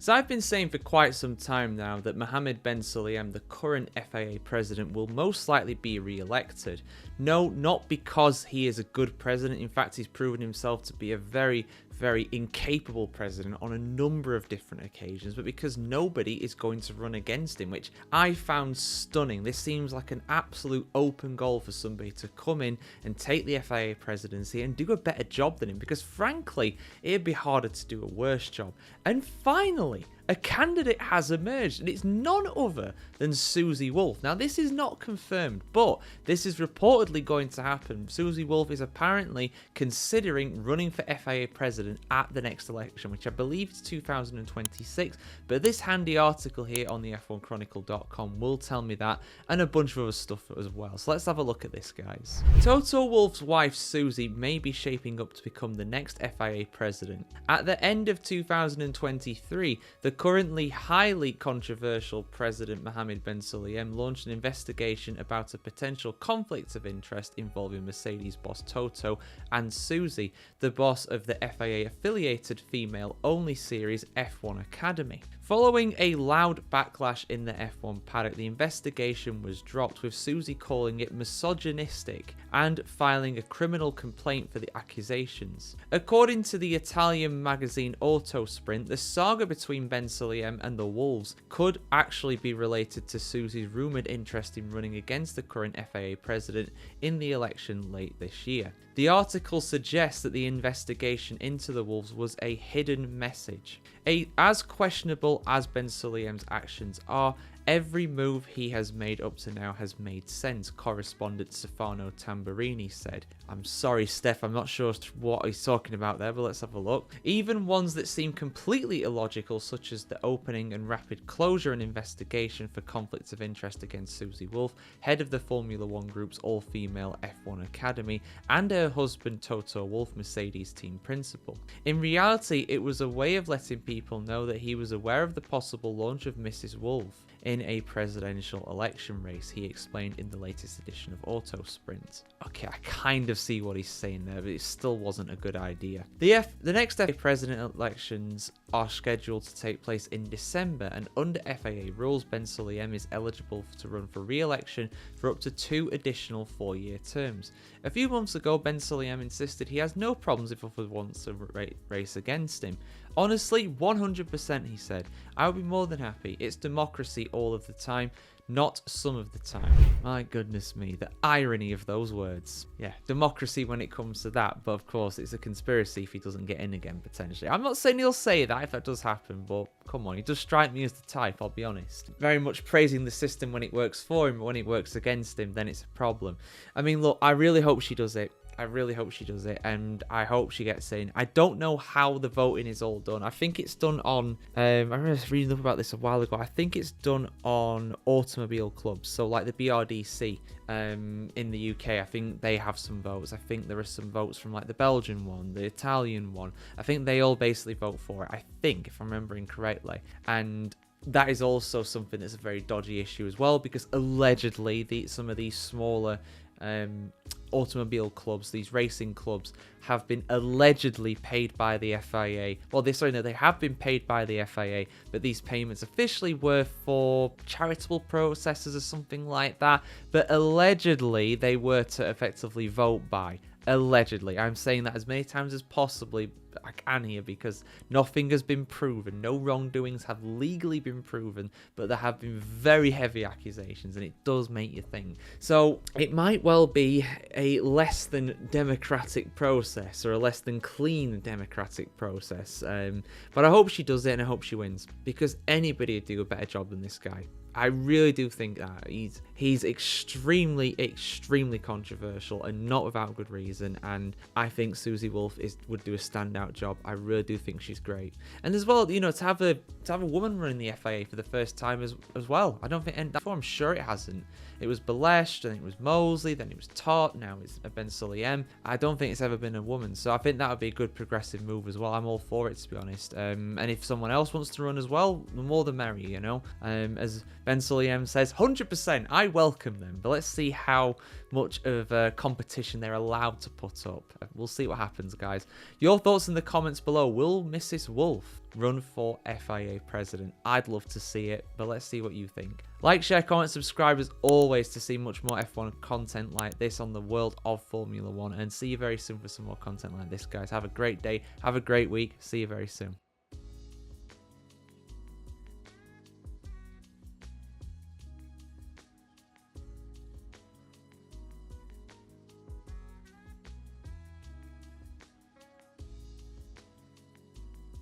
So I've been saying for quite some time now that Mohammed Ben Sulayem, the current FIA president, will most likely be re-elected. No, not because he is a good president. In fact, he's proven himself to be a very incapable president on a number of different occasions, but because nobody is going to run against him, which I found stunning. This seems like an absolute open goal for somebody to come in and take the FIA presidency and do a better job than him, because frankly, it'd be harder to do a worse job. And finally, a candidate has emerged, and it's none other than Susie Wolff. Now, this is not confirmed, but this is reportedly going to happen. Susie Wolff is apparently considering running for FIA president at the next election, which I believe is 2026. But this handy article here on the F1Chronicle.com will tell me that, and a bunch of other stuff as well. So let's have a look at this, guys. Toto Wolff's wife, Susie, may be shaping up to become the next FIA president. At the end of 2023, the currently highly controversial President Mohammed Ben Sulayem launched an investigation about a potential conflict of interest involving Mercedes boss Toto and Susie, the boss of the FIA-affiliated female-only series F1 Academy. Following a loud backlash in the F1 paddock, the investigation was dropped, with Susie calling it misogynistic and filing a criminal complaint for the accusations. According to the Italian magazine Autosprint, the saga between Ben Sulayem and the Wolves could actually be related to Susie's rumoured interest in running against the current FIA president in the election late this year. The article suggests that the investigation into the Wolves was a hidden message. As questionable as Ben Sulayem's actions are, every move he has made up to now has made sense, correspondent Stefano Tamburini said. I'm sorry, Steph, I'm not sure what he's talking about there, but let's have a look. Even ones that seem completely illogical, such as the opening and rapid closure and investigation for conflicts of interest against Susie Wolff, head of the Formula One Group's all-female F1 Academy, and her husband Toto Wolff, Mercedes team principal. In reality, it was a way of letting people know that he was aware of the possible launch of Mrs. Wolff in a presidential election race, he explained in the latest edition of Autosprint. Okay, I kind of see what he's saying there, but it still wasn't a good idea. The next FIA president elections are scheduled to take place in December, and under FIA rules, Ben Sulayem is eligible to run for re-election for up to 2 additional 4-year terms. A few months ago, Ben Sulayem insisted he has no problems if others want to race against him. Honestly, 100%, he said. I would be more than happy. It's democracy all of the time, not some of the time. My goodness me, the irony of those words. Yeah, democracy when it comes to that, but of course it's a conspiracy if he doesn't get in again, potentially. I'm not saying he'll say that if that does happen, but come on, he does strike me as the type, I'll be honest. Very much praising the system when it works for him, but when it works against him, then it's a problem. I mean, look, I really hope she does it. I really hope she does it, and I hope she gets in. I don't know how the voting is all done. I think it's done on, I remember reading up about this a while ago. I think it's done on automobile clubs, so like the BRDC in the UK. I think they have some votes. I think there are some votes from like the Belgian one, the Italian one. I think they all basically vote for it, I think, if I'm remembering correctly. And that is also something that's a very dodgy issue as well, because allegedly some of these smaller automobile clubs, these racing clubs, have been allegedly paid by the FIA. Well, they have been paid by the FIA, but these payments officially were for charitable processes or something like that. But allegedly, they were to effectively vote by. Allegedly. I'm saying that as many times as possibly I can here, because nothing has been proven. No wrongdoings have legally been proven, but there have been very heavy accusations, and it does make you think. So it might well be a less than democratic process, or a less than clean democratic process. But I hope she does it, and I hope she wins, because anybody would do a better job than this guy. I really do think that he's extremely controversial, and not without good reason. And I think Susie Wolff would do a standout job. I really do think she's great. And as well, you know, to have a woman running the FIA for the first time as well. I don't think I'm sure it hasn't. It was Belesh, then it was Mosley, then it was Todd, now it's Ben Sulayem. I don't think it's ever been a woman, so I think that would be a good progressive move as well. I'm all for it, to be honest. And if someone else wants to run as well, the more the merrier, you know. As Ben Sulayem says 100%, I welcome them, but let's see how much of a competition they're allowed to put up. We'll see what happens, guys. Your thoughts in the comments below. Will Mrs. Wolff run for FIA President? I'd love to see it, but let's see what you think. Like, share, comment, subscribe as always to see much more F1 content like this on the world of Formula 1, and see you very soon for some more content like this, guys. Have a great day, have a great week, see you very soon.